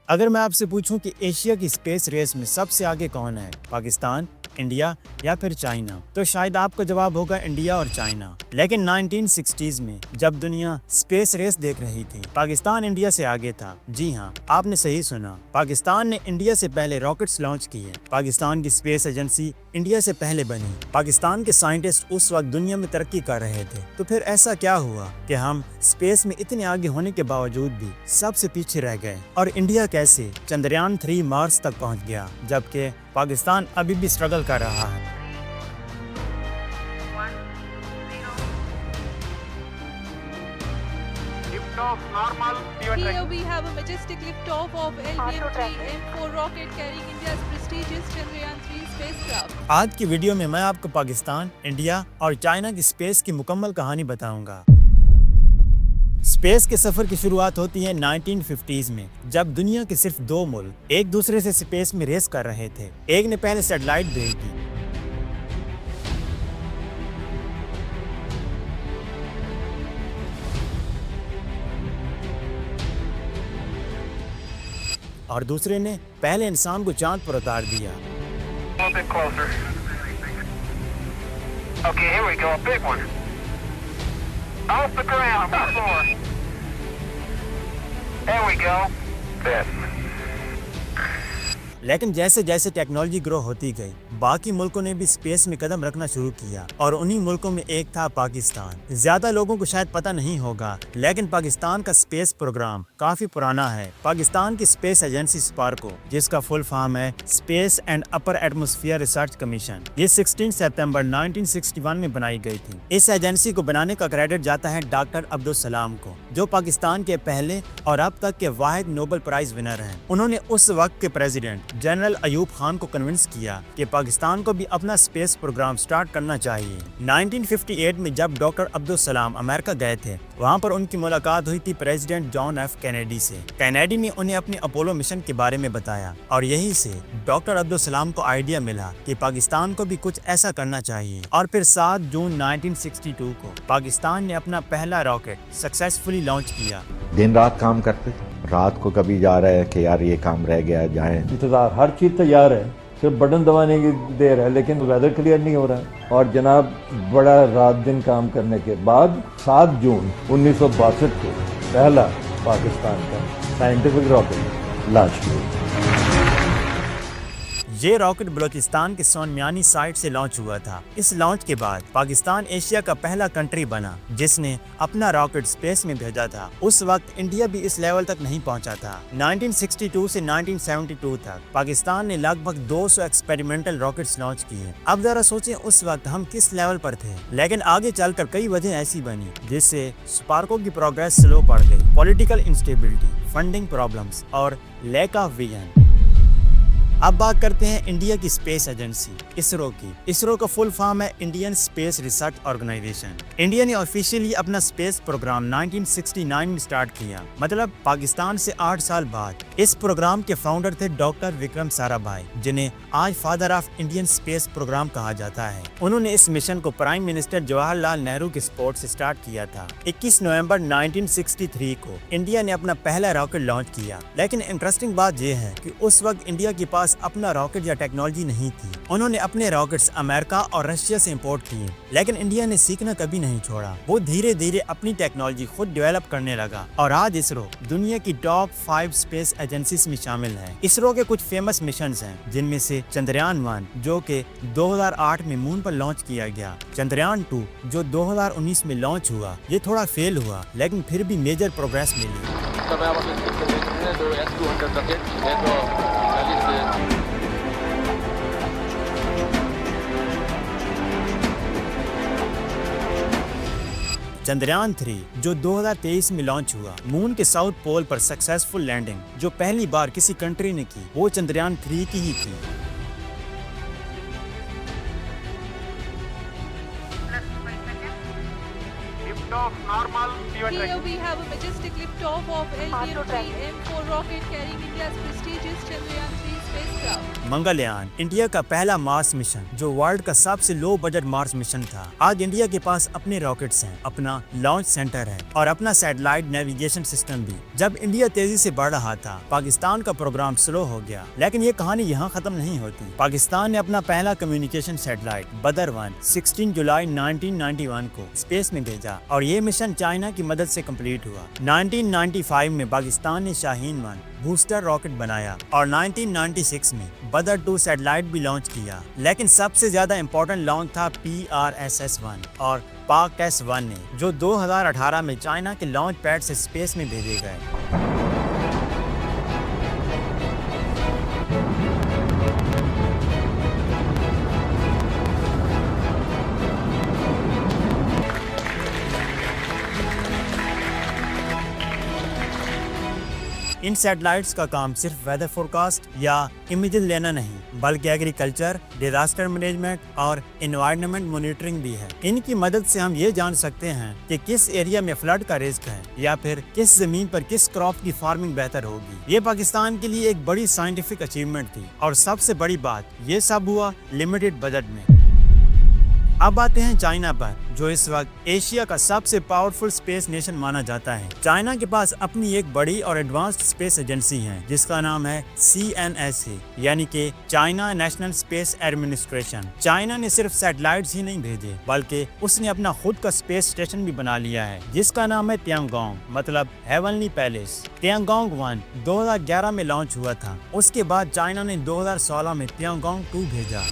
اگر میں آپ سے پوچھوں کہ ایشیا کی اسپیس ریس میں سب سے آگے کون ہے، پاکستان، انڈیا یا پھر چائنا، تو شاید آپ کا جواب ہوگا انڈیا اور چائنا۔ لیکن 1960s میں جب دنیا اسپیس ریس دیکھ رہی تھی، پاکستان انڈیا سے آگے تھا۔ جی ہاں، آپ نے صحیح سنا، پاکستان نے انڈیا سے پہلے راکٹس لانچ کیے۔ پاکستان کی اسپیس ایجنسی انڈیا سے پہلے بنی۔ پاکستان کے سائنٹسٹ اس وقت دنیا میں ترقی کر رہے تھے، تو پھر ایسا کیا ہوا کہ ہم اسپیس میں اتنے آگے ہونے کے باوجود بھی سب سے پیچھے رہ گئے؟ اور انڈیا کیسے چندریان 3 مارس تک پہنچ گیا، جبکہ پاکستان ابھی بھی اسٹرگل کر رہا ہے؟ Here we have a majestic liftoff of LVM-3M4 rocket carrying India's prestigious Chandrayaan-3 spacecraft. آج کی ویڈیو میں آپ کو پاکستان، انڈیا اور چائنا کی اسپیس کی مکمل کہانی بتاؤں گا۔ اسپیس کے سفر کی شروعات ہوتی ہے 1950s میں، جب دنیا کے صرف 2 ملک ایک دوسرے سے اسپیس میں ریس کر رہے تھے۔ ایک نے پہلے سیٹلائٹ بھیج دی اور دوسرے نے پہلے انسان کو چاند پر اتار دیا۔ Okay, here we go, a big one. Off the ground, the floor. There we go. Good. لیکن جیسے جیسے ٹیکنالوجی گرو ہوتی گئی، باقی ملکوں نے بھی اسپیس میں قدم رکھنا شروع کیا، اور انہی ملکوں میں ایک تھا پاکستان۔ زیادہ لوگوں کو شاید پتہ نہیں ہوگا، لیکن پاکستان کا اسپیس پروگرام کافی پرانا ہے۔ پاکستان کی اسپیس ایجنسی اسپارکو، جس کا فل فارم ہے space and upper atmosphere research commission, یہ 16 ستمبر 1961 میں بنائی گئی تھی۔ اس ایجنسی کو بنانے کا کریڈٹ جاتا ہے ڈاکٹر عبدالسلام کو، جو پاکستان کے پہلے اور اب تک کے واحد نوبل پرائز ونر ہیں۔ انہوں نے اس وقت کے پریزیڈنٹ جنرل ایوب خان کو کنونس کیا کہ پاکستان کو بھی اپنا اسپیس پروگرام سٹارٹ کرنا چاہیے۔ 1958 میں جب ڈاکٹر عبدالسلام امریکہ گئے تھے، وہاں پر ان کی ملاقات ہوئی تھی پریزیڈنٹ جان ایف کینیڈی سے۔ کینیڈی نے انہیں اپنے اپولو مشن کے بارے میں بتایا، اور یہی سے ڈاکٹر عبدالسلام کو آئیڈیا ملا کہ پاکستان کو بھی کچھ ایسا کرنا چاہیے۔ اور پھر 7 جون 1962 کو پاکستان نے اپنا پہلا راکٹ سکسیسفلی لانچ کیا۔ دن رات کام کرتے تھے، رات کو کبھی جا رہے ہیں کہ یار یہ کام رہ گیا جائیں۔ انتظار، ہر چیز تیار ہے، صرف بٹن دبانے کی دیر ہے، لیکن ویدر کلیئر نہیں ہو رہا ہے۔ اور جناب بڑا رات دن کام کرنے کے بعد 7 جون 1962 کو پہلا پاکستان کا سائنٹیفک راکٹ لانچ کیا۔ یہ راکٹ بلوچستان کے سونمیانی سائٹ سے لانچ ہوا تھا۔ اس لانچ کے بعد پاکستان ایشیا کا پہلا کنٹری بنا جس نے اپنا راکٹ اسپیس میں بھیجا تھا۔ اس وقت انڈیا بھی اس لیول تک نہیں پہنچا تھا۔ 1962 سے 1972 تک پاکستان نے لگ بھگ 200 ایکسپیریمنٹل راکٹس لانچ کیے۔ اب ذرا سوچیں اس وقت ہم کس لیول پر تھے، لیکن آگے چل کر کئی وجہ ایسی بنی جس سے اسپارکو کی پروگریس سلو پڑ گئی۔ پولیٹیکل انسٹیبلٹی، فنڈنگ پرابلمز اور لیک آف ویژن۔ اب بات کرتے ہیں انڈیا کی اسپیس ایجنسی اسرو کی۔ اسرو کا فل فارم ہے Indian space research organisation. India نے آفیشیلی اپنا اسپیس پروگرام 1969 میں سٹارٹ کیا، مطلب پاکستان سے 8 سال بعد۔ اس پروگرام کے فاؤنڈر تھے ڈاکٹر وکرم سارا بھائی، جنہیں آج father of Indian space programme کہا جاتا ہے۔ انہوں نے اس مشن کو پرائم منسٹر جواہر لال نہرو کے سپورٹ سے سٹارٹ کیا تھا۔ 21 نومبر 1963 کو انڈیا نے اپنا پہلا راکٹ لانچ کیا، لیکن انٹرسٹنگ بات یہ ہے کہ اس وقت انڈیا کے پاس اپنا راکٹ یا ٹیکنالوجی نہیں تھی۔ انہوں نے اپنے راکٹس امریکہ اور رشیا سے امپورٹ کیے، لیکن انڈیا نے سیکھنا کبھی نہیں چھوڑا۔ وہ دھیرے دھیرے اپنی ٹیکنالوجی خود ڈیولپ کرنے لگا، اور آج اسرو دنیا کی ٹاپ 5 اسپیس ایجنسیز میں شامل ہے۔ اسرو کے کچھ فیمس مشنز ہیں، جن میں سے چندریان 1 جو کہ 2008 میں مون پر لانچ کیا گیا، چندریان 2 جو 2019 میں لانچ ہوا، یہ تھوڑا فیل ہوا لیکن پھر بھی میجر پروگریس ملی۔ چندریان 3 جو 2023 میں لانچ ہوا، مون کے ساؤتھ پول پر سکسیسفل لینڈنگ جو پہلی بار کسی کنٹری نے کی، وہ چندریان 3 کی ہی تھی۔ Here we have a majestic liftoff of LVM-3M4 rocket carrying India's prestigious Chandrayaan-3 spacecraft. Mangalyaan India का पहला मार्स मिशन जो वर्ल्ड का सबसे लो बजट मार्स मिशन था। आज इंडिया के पास अपने रॉकेट्स हैं, अपना लॉन्च सेंटर है और अपना सैटेलाइट नेविगेशन सिस्टम भी। जब इंडिया तेजी से बढ़ रहा था, पाकिस्तान का प्रोग्राम स्लो हो गया, लेकिन ये कहानी यहाँ खत्म नहीं होती। पाकिस्तान ने अपना पहला कम्युनिकेशन सैटेलाइट बदर-1 16 जुलाई 1991 को स्पेस में भेजा और ये मिशन चाइना की मदद से कंप्लीट हुआ। 1995 में पाकिस्तान ने शाहीन-1 बूस्टर रॉकेट बनाया और 1996 में बदर-2 सैटेलाइट भी लॉन्च किया। लेकिन सबसे ज्यादा इम्पोर्टेंट लॉन्च था PRSS-1 और PAK-1 ने, जो 2018 में चाइना के लॉन्च पैड से स्पेस में भेजे गए। इन सैटेलाइट्स का काम सिर्फ वेदर फोरकास्ट या इमेजेस लेना नहीं, बल्कि एग्रीकल्चर, डिजास्टर मैनेजमेंट और एनवायरनमेंट मॉनिटरिंग भी है। इनकी मदद से हम ये जान सकते हैं कि किस एरिया में फ्लड का रिस्क है या फिर किस जमीन पर किस क्रॉप की फार्मिंग बेहतर होगी। ये पाकिस्तान के लिए एक बड़ी साइंटिफिक अचीवमेंट थी और सबसे बड़ी बात, ये सब हुआ लिमिटेड बजट में। अब आते हैं चाइना पर, जो इस वक्त एशिया का सबसे पावरफुल स्पेस नेशन माना जाता है। चाइना के पास अपनी एक बड़ी और एडवांस्ड स्पेस एजेंसी है जिसका नाम है CNSA, यानी कि China national space administration. China ने सिर्फ सैटेलाइट्स ही नहीं भेजे, बल्कि उसने अपना खुद का स्पेस स्टेशन भी बना लिया है जिसका नाम है तियांगोंग, मतलब हेवनली पैलेस। तियांगोंग 1 2011 में लॉन्च हुआ था। उसके बाद चाइना ने 2016 में तियांगोंग 2 भेजा।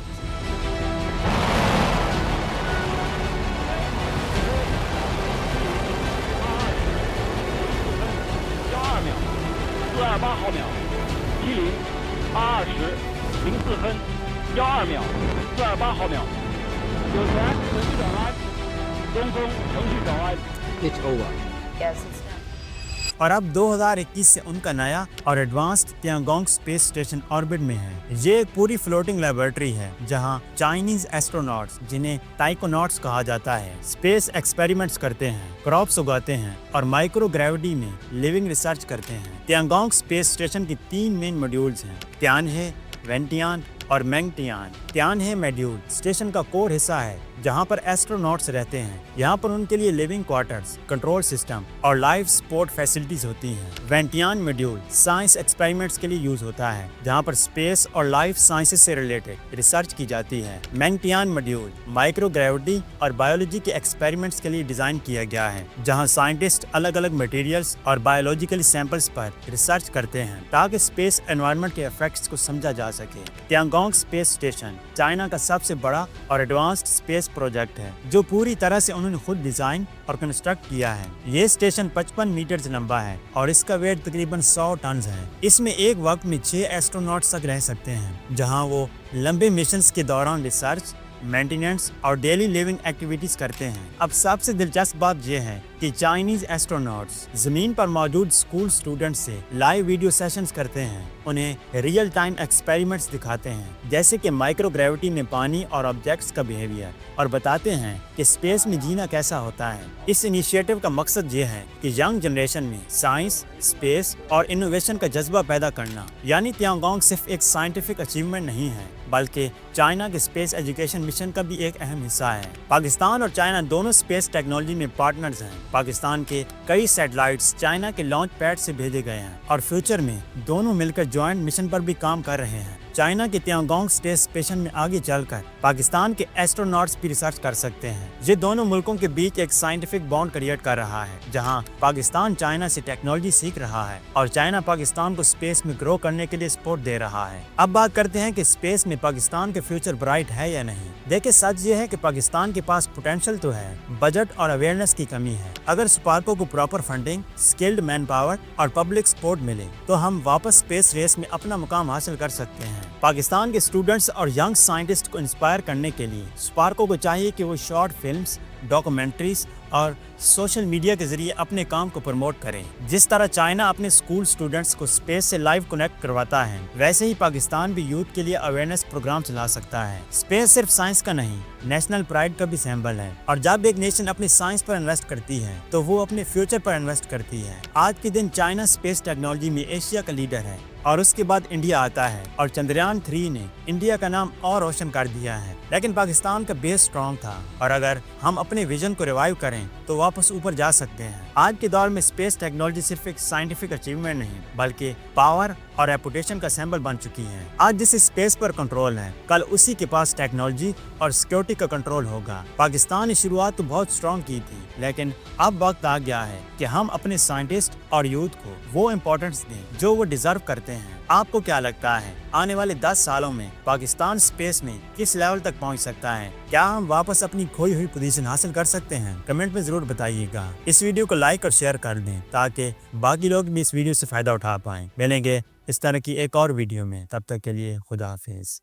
और अब 2021 से उनका नया और advanced Tiangong space station orbit में है। ये एक पूरी फ्लोटिंग लेबोरेटरी है जहां चाइनीज एस्ट्रोनॉट्स, जिन्हें टाइकोनॉट्स कहा जाता है, स्पेस एक्सपेरिमेंट्स करते हैं, क्रॉप्स उगाते हैं और माइक्रो ग्रेविटी में लिविंग रिसर्च करते हैं। तियांगोंग स्पेस स्टेशन की 3 मेन मॉड्यूल्स हैं, तियानहे, वेंटियान और मेंगटियान। तियानहे मॉड्यूल स्टेशन का कोर हिस्सा है जहां पर एस्ट्रोनॉट्स रहते हैं। यहाँ पर उनके लिए लिविंग क्वार्टर्स, कंट्रोल सिस्टम और लाइफ सपोर्ट फैसिलिटीज होती हैं। वेंटियान मॉड्यूल साइंस एक्सपेरिमेंट्स के लिए यूज होता है जहाँ पर स्पेस और लाइफ साइंसेस से रिलेटेड रिसर्च की जाती है। मेंगटियान मॉड्यूल माइक्रो ग्रेविटी और बायोलॉजी के एक्सपेरिमेंट्स के लिए डिजाइन किया गया है, जहाँ साइंटिस्ट अलग अलग मटेरियल्स और बायोलॉजिकल सैंपल्स पर रिसर्च करते हैं ताकि स्पेस एनवायरनमेंट के इफेक्ट्स को समझा जा सके। तियांगोंग स्पेस स्टेशन चाइना का सबसे बड़ा और एडवांस्ड स्पेस प्रोजेक्ट है जो पूरी तरह से उन्होंने खुद डिजाइन और कंस्ट्रक्ट किया है। ये स्टेशन 55 मीटर लंबा है और इसका वेट तकरीबन 100 टन है। इसमें एक वक्त में 6 एस्ट्रोनॉट्स तक रह सकते हैं, जहां वो लंबे मिशंस के दौरान रिसर्च, मेंटेनेंस और डेली लिविंग एक्टिविटीज करते हैं। अब सबसे दिलचस्प बात यह है कि चाइनीज एस्ट्रोनॉट्स जमीन पर मौजूद स्कूल स्टूडेंट्स से लाइव वीडियो सेशंस करते हैं, उन्हें रियल टाइम एक्सपेरिमेंट्स दिखाते हैं जैसे कि माइक्रो ग्रेविटी में पानी और ऑब्जेक्ट्स का बिहेवियर, और बताते हैं कि स्पेस में जीना कैसा होता है। इस इनिशिएटिव का मकसद ये है कि यंग जनरेशन में साइंस, स्पेस और इनोवेशन का जज्बा पैदा करना। यानी तियांगोंग सिर्फ एक साइंटिफिक अचीवमेंट नहीं है, बल्कि चाइना के स्पेस एजुकेशन मिशन का भी एक अहम हिस्सा है। पाकिस्तान और चाइना दोनों स्पेस टेक्नोलॉजी में पार्टनर्स हैं। पाकिस्तान के कई सैटेलाइट्स चाइना के लॉन्च पैड से भेजे गए हैं और फ्यूचर में दोनों मिलकर ज्वाइंट मिशन पर भी काम कर रहे हैं। चाइना के तियांगोंग स्पेस स्टेशन में आगे चलकर पाकिस्तान के एस्ट्रोनॉट्स भी रिसर्च कर सकते हैं। ये दोनों मुल्कों के बीच एक साइंटिफिक बॉन्ड क्रिएट कर रहा है, जहां पाकिस्तान चाइना से टेक्नोलॉजी सीख रहा है और चाइना पाकिस्तान को स्पेस में ग्रो करने के लिए सपोर्ट दे रहा है। अब बात करते हैं कि स्पेस में पाकिस्तान के फ्यूचर ब्राइट है या नहीं। देखिए, सच ये है कि पाकिस्तान के पास पोटेंशियल तो है, बजट और अवेयरनेस की कमी है। अगर स्पार्को को proper funding, skilled man power और पब्लिक सपोर्ट मिले तो हम वापस स्पेस रेस में अपना मुकाम हासिल कर सकते हैं। पाकिस्तान के स्टूडेंट्स और यंग साइंटिस्ट को इंस्पायर करने के लिए स्पार्को को चाहिए कि वो शॉर्ट फिल्म्स, डॉक्यूमेंट्रीज और सोशल मीडिया के जरिए अपने काम को प्रमोट करें। जिस तरह चाइना अपने स्कूल स्टूडेंट्स को स्पेस से लाइव कनेक्ट करवाता है, वैसे ही पाकिस्तान भी यूथ के लिए अवेयरनेस प्रोग्राम चला सकता है। स्पेस सिर्फ साइंस का नहीं, नेशनल प्राइड का भी सिंबल है, और जब एक नेशन अपनी साइंस पर इन्वेस्ट करती है तो वो अपने फ्यूचर पर इन्वेस्ट करती है। आज के दिन चाइना स्पेस टेक्नोलॉजी में एशिया का लीडर है اور اس کے بعد انڈیا آتا ہے اور چندریان 3 نے انڈیا کا نام اور روشن کر دیا ہے. لیکن پاکستان کا بیس اسٹرانگ تھا اور اگر ہم اپنے ویژن کو ریوائیو کریں تو واپس اوپر جا سکتے ہیں. آج کے دور میں اسپیس ٹیکنالوجی صرف ایک سائنٹیفک اچیومنٹ نہیں بلکہ پاور اور ریپوٹیشن کا سمبل بن چکی ہے. آج جس اسپیس پر کنٹرول ہے کل اسی کے پاس ٹیکنالوجی اور سیکیورٹی کا کنٹرول ہوگا. پاکستان نے شروعات تو بہت اسٹرانگ کی تھی لیکن اب وقت آ گیا ہے کہ ہم اپنے سائنٹسٹ اور یوتھ کو وہ امپورٹنس دیں جو وہ ڈیزرو کرتے ہیں. آپ کو کیا لگتا ہے آنے والے 10 سالوں میں پاکستان اسپیس میں کس لیول تک پہنچ سکتا ہے؟ کیا ہم واپس اپنی کھوئی ہوئی پوزیشن حاصل کر سکتے ہیں؟ کمنٹ میں ضرور بتائیے گا. اس ویڈیو کو لائک اور شیئر کر دیں تاکہ باقی لوگ بھی اس ویڈیو سے فائدہ اٹھا پائیں. ملیں گے اس طرح کی ایک اور ویڈیو میں، تب تک کے لیے خدا حافظ.